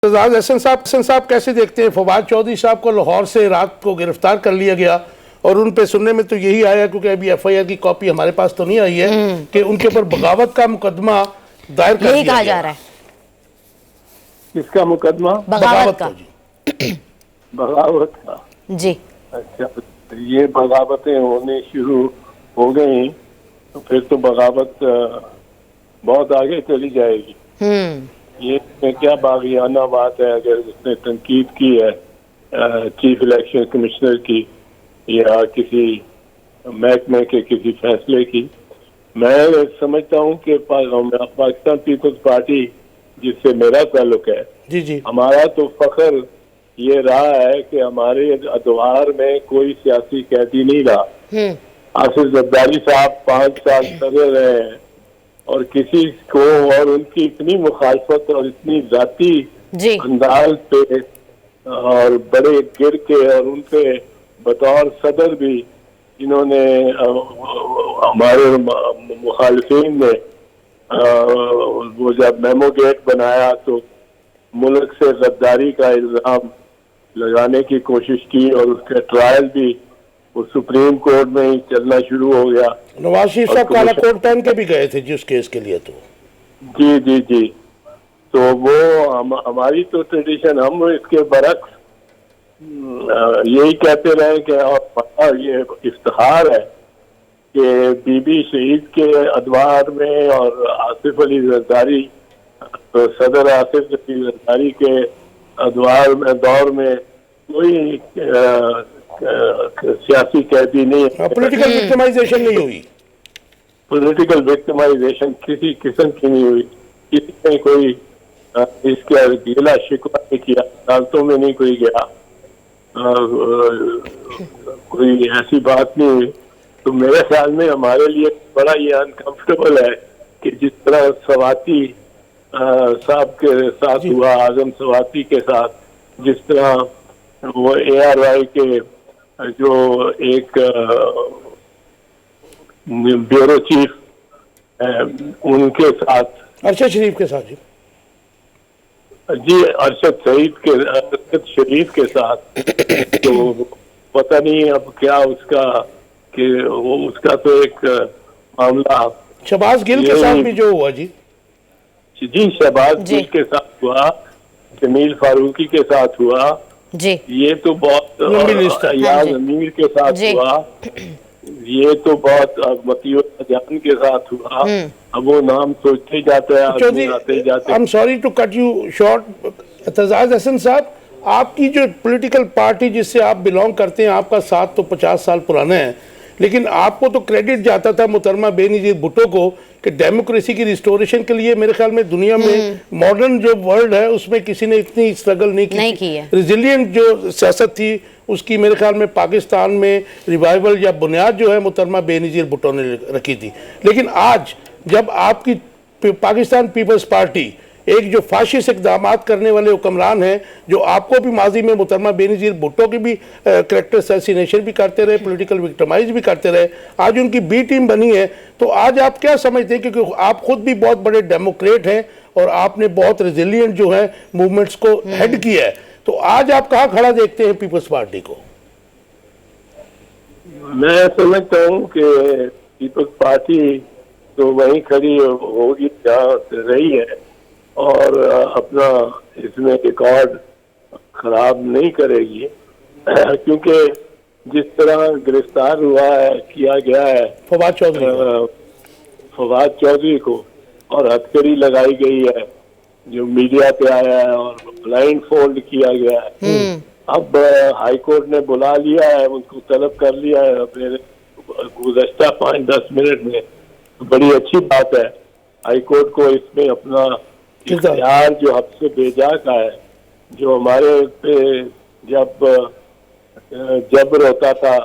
एजाज हसन साहब कैसे देखते हैं? फवाद चौधरी साहब को लाहौर से रात को गिरफ्तार कर लिया गया और उन पे सुनने में तो यही आया, क्योंकि अभी एफआईआर की कॉपी हमारे पास तो नहीं आई है, कि उनके ऊपर बगावत का मुकदमा दायर कर दिया कहा जा रहा है। किसका मुकदमा? बगावत का जी। बगावत का जी। अच्छा, ये बगावतें होने शुरू हो गई तो फिर तो बगावत बहुत आगे चली जाएगी। ये क्या बागियाना बात है अगर उसने तनकीद की है चीफ इलेक्शन कमिश्नर की या किसी महकमे के किसी फैसले की। मैं समझता हूँ कि पाकिस्तान पीपल्स पार्टी जिससे मेरा ताल्लुक है, जी जी, हमारा तो फख्र ये रहा है कि हमारे अदवार में कोई सियासी कैदी नहीं रहा। आसिफ जरदारी साहब 5 साल सदर रहे हैं और किसी को और उनकी इतनी मुखालफत और इतनी जाती अंदाज पे और बड़े गिर के और उनके बतौर सदर भी इन्होंने हमारे मुखालिफिन ने वो जब मेमो गेट बनाया तो मुल्क से गद्दारी का इल्जाम लगाने की कोशिश की और उसका ट्रायल भी वो सुप्रीम कोर्ट में ही चलना शुरू हो गया। नवाज शरीफ साहब काला कोट पहन के भी गए थे जी उस केस के लिए। तो जी जी जी, तो वो हमारी तो ट्रेडिशन, हम इसके बरक्स यही कहते रहे कि और ये इफ्तिखार है कि बीबी शहीद के अदवार में और आसिफ अली जरदारी तो सदर आसिफ अली जरदारी के अदवार में दौर में कोई सियासी कैदी नहीं है। पॉलिटिकल विक्टिमाइजेशन नहीं हुई। पॉलिटिकल विक्टिमाइजेशन किसी किस्म की नहीं हुई। किसी ने कोई इसका गिला शिकवा नहीं किया, अदालतों में नहीं कोई गया, कोई ऐसी बात नहीं हुई। तो मेरे ख्याल में हमारे लिए बड़ा ये अनकंफर्टेबल है कि जिस तरह सवाती साहब के साथ हुआ, आजम सवाती के साथ, जिस तरह वो ARY के जो एक ब्यूरो चीफ उनके साथ, अरशद शरीफ के साथ जी अरशद शरीफ के साथ, तो पता नहीं अब क्या उसका कि वो उसका तो एक मामला शहबाज गिल के साथ भी जो हुआ जी शहबाज गिल के साथ हुआ, जमील फारूकी के साथ हुआ जी, ये तो बहुत याद अमीर के साथ हुआ, ये तो बहुत मतीउर जान के साथ हुआ। अब वो नाम सोचते जाते हैं, आते जाते। I am sorry to cut you short, Ejaz Hasan साहब, आपकी जो पॉलिटिकल पार्टी जिससे आप बिलोंग करते हैं, आपका साथ तो 50 साल पुराना है, लेकिन आपको तो क्रेडिट जाता था मोहतरमा बेनजीर भुट्टो को कि डेमोक्रेसी की रिस्टोरेशन के लिए मेरे ख्याल में दुनिया में मॉडर्न जो वर्ल्ड है उसमें किसी ने इतनी स्ट्रगल नहीं की है। रिजिलियंट जो सियासत थी उसकी मेरे ख्याल में पाकिस्तान में रिवाइवल या बुनियाद जो है मोहतरमा बेनजीर भुट्टो ने रखी थी। लेकिन आज जब आपकी पाकिस्तान पीपल्स पार्टी एक जो फाशिस्ट इक़दाम करने वाले हुक्मरान हैं, जो आपको भी माजी में मोहतरमा बेनजीर भुट्टो की भी करैक्टर असैसिनेशन भी करते रहे, पॉलिटिकल विक्टिमाइज भी करते रहे, आज उनकी बी टीम बनी है, तो आज आप क्या समझते हैं? क्योंकि आप खुद भी बहुत बड़े डेमोक्रेट हैं और आपने बहुत रेजिलियंट जो है मूवमेंट्स को हेड किया है, तो आज आप कहाँ खड़ा देखते हैं पीपल्स पार्टी को? मैं समझता हूँ कि पीपल्स पार्टी तो वहीं खड़ी होगी जहाँ रही है और अपना इसमें रिकॉर्ड खराब नहीं करेगी, क्योंकि जिस तरह गिरफ्तार हुआ है, किया गया है फवाद चौधरी को और हथकड़ी लगाई गई है जो मीडिया पे आया है और ब्लाइंड फोल्ड किया गया है। अब हाई कोर्ट ने बुला लिया है, उनको तलब कर लिया है अपने गुज़श्ता 5-10 मिनट में, तो बड़ी अच्छी बात है। हाई कोर्ट को इसमें अपना इख्तियार जो हमसे बेजा का है, जो हमारे पे जब जबर होता था,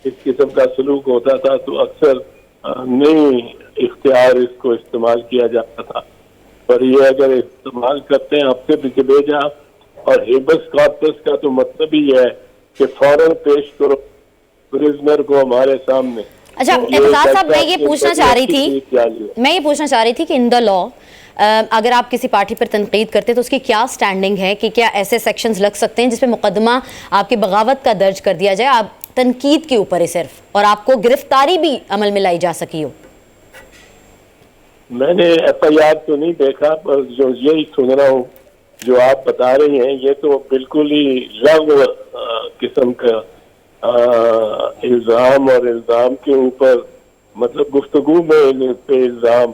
इस किस्म का सलूक होता था, तो अक्सर नहीं इख्तियार इसको इस्तेमाल किया जाता था, पर ये अगर इस्तेमाल करते हैं हमसे बेजा, और हेबस कॉर्पस का तो मतलब ही है कि फौरन पेश करो प्रिजनर को हमारे सामने। अच्छा एतजाज साहब, मैं ये पूछना चाह रही थी कि इन द लॉ अगर आप किसी पार्टी पर तनकीद करते हैं तो उसकी क्या स्टैंडिंग है कि क्या ऐसे सेक्शंस लग सकते हैं जिसमें मुकदमा आपकी बगावत का दर्ज कर दिया जाए, आप तनकीद के ऊपर है सिर्फ, और आपको गिरफ्तारी भी अमल में लाई जा सकी हो? मैंने FIR तो नहीं देखा, पर जो यही सुन रहा हूँ जो आप बता रही हैं, ये तो बिल्कुल ही लव किस्म का इल्जाम, और इल्जाम के ऊपर मतलब गुफ्तगू में पे इल्जाम,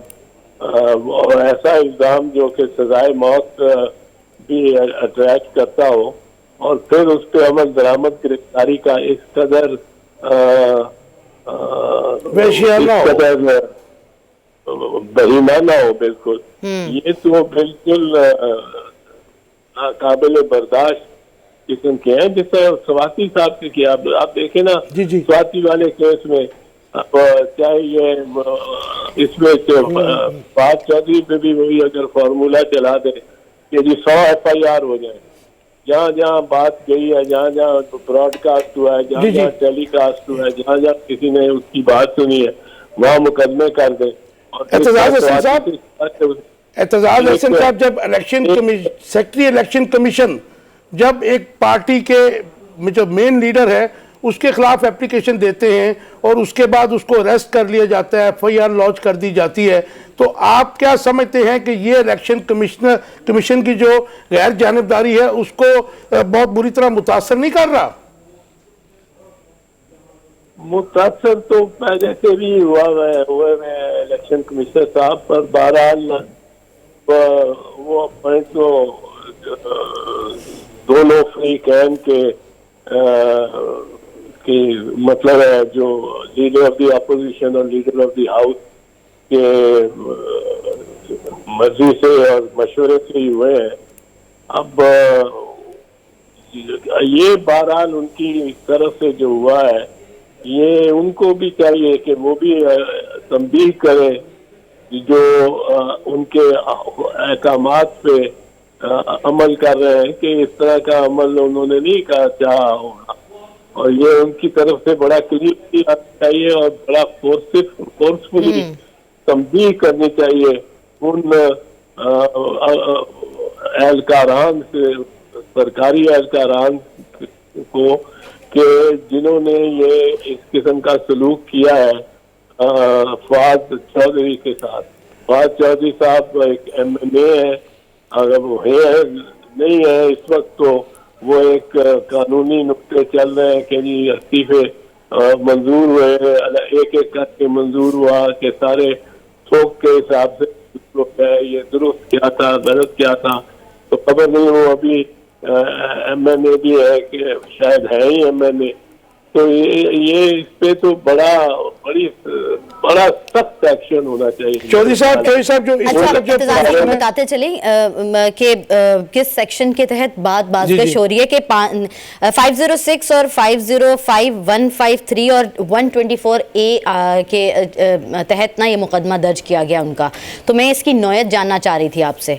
और ऐसा इल्जाम जो कि सजाए मौत भी अट्रैक्ट करता हो, और फिर उस पर अमल दरामद गिरफ्तारी का इस कदर बहीमाना हो, बिल्कुल ये तो बिल्कुल काबिल बर्दाश्त किस्म के हैं। जिस तरह स्वाति साहब के किया, आप देखें ना स्वाति वाले केस में, चाहे ये इसमें फवाद चौधरी पे भी वही अगर फॉर्मूला चला दे कि जी 100 FIR हो जाए, जहाँ जहाँ बात गई है, जहाँ जहाँ ब्रॉडकास्ट हुआ है, जहाँ जहाँ टेलीकास्ट हुआ है, जहाँ जहाँ किसी ने उसकी बात सुनी है, वहाँ मुकदमे कर दे। एतजाज हसन साहब, जब सेक्रेटरी इलेक्शन कमीशन जब एक पार्टी के जो मेन लीडर है उसके खिलाफ एप्लीकेशन देते हैं और उसके बाद उसको अरेस्ट कर लिया जाता है, FIR लॉन्च कर दी जाती है, तो आप क्या समझते हैं कि ये इलेक्शन कमीशन की जो गैर जानिबदारी है उसको बहुत बुरी तरह मुतासर नहीं कर रहा? मुतासर तो पहले से भी हुए में इलेक्शन कमिश्नर साहब, पर बहरहाल वो अपने तो दोनों फ्री कैन के मतलब है, जो लीडर ऑफ द अपोजिशन और लीडर ऑफ द हाउस के मर्जी से और मशवरे से ही हुए हैं। अब ये बहरहाल उनकी तरफ से जो हुआ है, ये उनको भी चाहिए कि वो भी तंबीह करें जो उनके अहकामात पे अमल कर रहे हैं कि इस तरह का अमल उन्होंने नहीं चाहा होगा, और ये उनकी तरफ से बड़ा क्लियर चाहिए और बड़ा फोर्सफुली तंबीह करनी चाहिए उन एहलकारान से, सरकारी एहलकारान को, कि जिन्होंने ये इस किस्म का सलूक किया है फवाद चौधरी के साथ। फवाद चौधरी साहब एक MNA है, अगर वो है नहीं है इस वक्त, तो वो एक कानूनी नुक्ते चल रहे हैं कि जी इस्तीफे मंजूर हुए, एक एक करके मंजूर हुआ कि सारे थोक के हिसाब से ये दुरुस्त क्या था, गलत क्या था, तो खबर नहीं। वो अभी MNA भी है कि शायद है ही MNA, तो ये इस पे तो बड़ा सख्त एक्शन होना चाहिए। चौधरी साहब जो अच्छा, बताते चले कि किस सेक्शन के तहत बातगश हो रही है कि 506 और 505, 153 और 124A के तहत ना ये मुकदमा दर्ज किया गया उनका, तो मैं इसकी नौयत जानना चाह रही थी आपसे।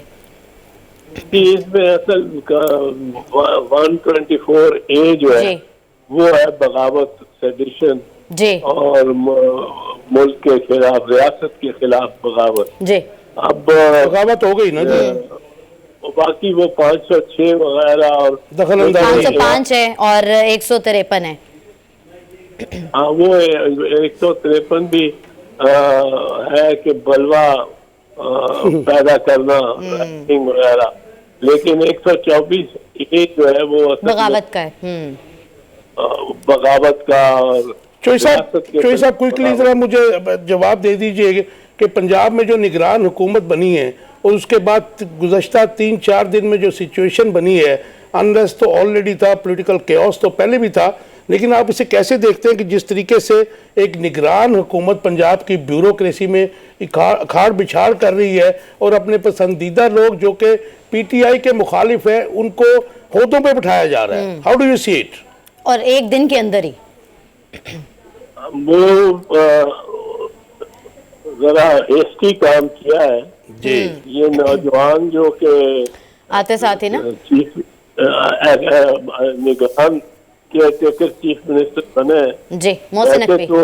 इसमें असल 124A जो है वो है बगावत, सेडिशन और मुल्क के खिलाफ, रियासत के खिलाफ बगावत। अब बगावत हो गई ना जी, बाकी वो 506 वगैरह और दखल अंदाजी 505 है और 153 है। हाँ, वो 153 भी है कि बलवा पैदा करना वगैरह, लेकिन 124 जो है वो बगावत का है, बगावत का। और चोई साहब क्विकली जरा मुझे जवाब दे दीजिए कि पंजाब में जो निगरान हुकूमत बनी है और उसके बाद गुज़श्ता 3-4 दिन में जो सिचुएशन बनी है, अनरेस्ट तो ऑलरेडी था, पॉलिटिकल केओस तो पहले भी था, लेकिन आप इसे कैसे देखते हैं कि जिस तरीके से एक निगरान हुकूमत पंजाब की ब्यूरोक्रेसी में अखाड़ बिछाड़ कर रही है और अपने पसंदीदा लोग जो कि PTI के मुखालिफ है उनको होदों पे बिठाया जा रहा है, how do you see it? और एक दिन के अंदर ही वो जरा हेस्टी काम किया है जी। ये नौजवान जो के आते साथ ही ना चीफ निगरान के चीफ मिनिस्टर बने जी, मोहसिन नकवी, तो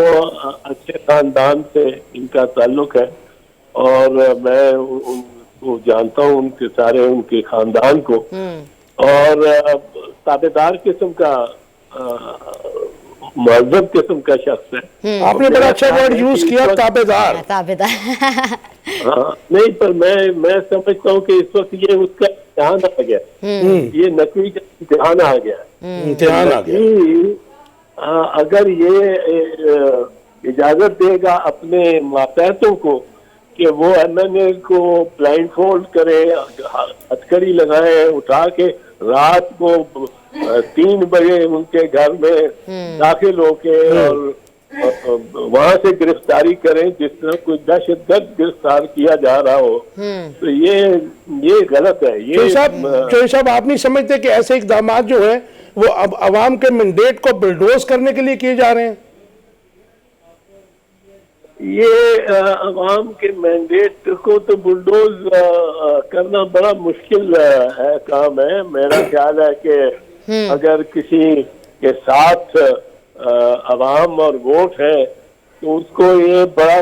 अच्छे खानदान से इनका ताल्लुक है, और मैं को जानता हूँ, उनके सारे उनके खानदान को, और ताबेदार किस्म का महजब किस्म का शख्स है। आपने बड़ा अच्छा वर्ड यूज किया, ताबेदार। ताबेदार। हाँ, नहीं, पर मैं समझता हूँ कि इस वक्त ये उसका इम्तिहान आ गया, ये नकवी का इम्तिहान आ गया, इम्तिहान आ गया। अगर ये इजाजत देगा अपने मातहतों को कि वो एमएनए को ब्लाइंड फोल्ड करे, हथकड़ी लगाए, उठा के रात को 3 बजे उनके घर में दाखिल होके और वहां से गिरफ्तारी करें जिस तरह कोई दहशतगर्द गिरफ्तार किया जा रहा हो, तो ये गलत है। ये चौधरी साहब, आप नहीं समझते कि ऐसे इकदाम जो है वो अब अवाम के मैंडेट को बुलडोज करने के लिए किए जा रहे हैं? ये अवाम के मैंडेट को तो बुलडोज करना बड़ा मुश्किल है, काम है। मेरा ख्याल है कि अगर किसी के साथ अवाम और वोट है तो उसको ये बड़ा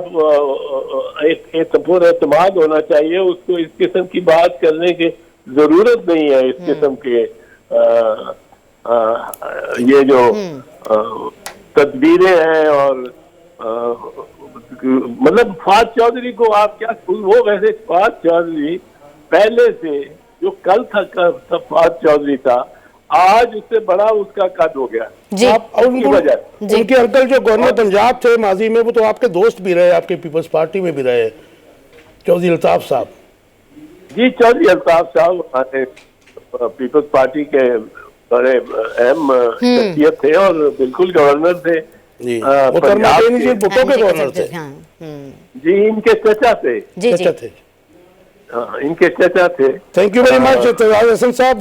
एतमाद होना चाहिए, उसको इस किस्म की बात करने की जरूरत नहीं है। इस किस्म के ये जो तदबीरें हैं, और मतलब फवाद चौधरी को आप क्या, वो वैसे फवाद चौधरी पहले से जो कल था फवाद चौधरी था, आज उससे बड़ा उसका कद हो गया। आप उनके अंकल जो गवर्नर पंजाब थे माजी में, वो तो आपके दोस्त भी रहे, आपके पीपल्स पार्टी में भी रहे, चौधरी अल्ताफ साहब। जी, चौधरी अल्ताफ साहब हमारे पीपल्स पार्टी के बड़े अहम शख्सियत थे और बिल्कुल गवर्नर थे। पंजाब के भुट्टो के गवर्नर थे। जी, इनके चचा थे। चचा थे। हाँ, इनके चचा थे। Thank you very much Hasan साहब।